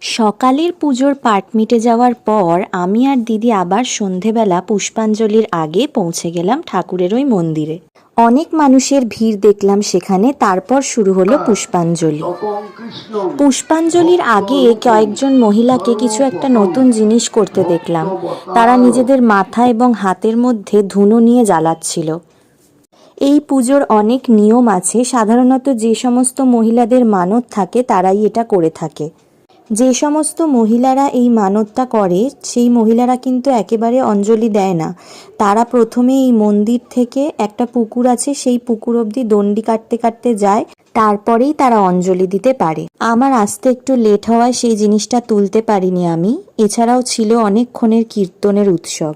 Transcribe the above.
সকালের পুজোর পাট মিটে যাওয়ার পর আমি আর দিদি আবার সন্ধেবেলা পুষ্পাঞ্জলির আগে পৌঁছে গেলাম ঠাকুরের ওই মন্দিরে। অনেক মানুষের ভিড় দেখলাম সেখানে। তারপর শুরু হলো পুষ্পাঞ্জলি। পুষ্পাঞ্জলির আগে কয়েকজন মহিলাকে কিছু একটা নতুন জিনিস করতে দেখলাম। তারা নিজেদের মাথা এবং হাতের মধ্যে ধুনো নিয়ে জ্বালাচ্ছিল। এই পুজোর অনেক নিয়ম আছে। সাধারণত যে সমস্ত মহিলাদের মানত থাকে তারাই এটা করে থাকে। যে সমস্ত মহিলারা এই মানতটা করে সেই মহিলারা কিন্তু একেবারে অঞ্জলি দেয় না। তারা প্রথমে এই মন্দির থেকে একটা পুকুর আছে, সেই পুকুর অবধি দণ্ডি কাটতে কাটতে যায়, তারপরেই তারা অঞ্জলি দিতে পারে। আমার আসতে একটু লেট হওয়ায় সেই জিনিসটা তুলতে পারিনি আমি। এছাড়াও ছিল অনেকক্ষণের কীর্তনের উৎসব।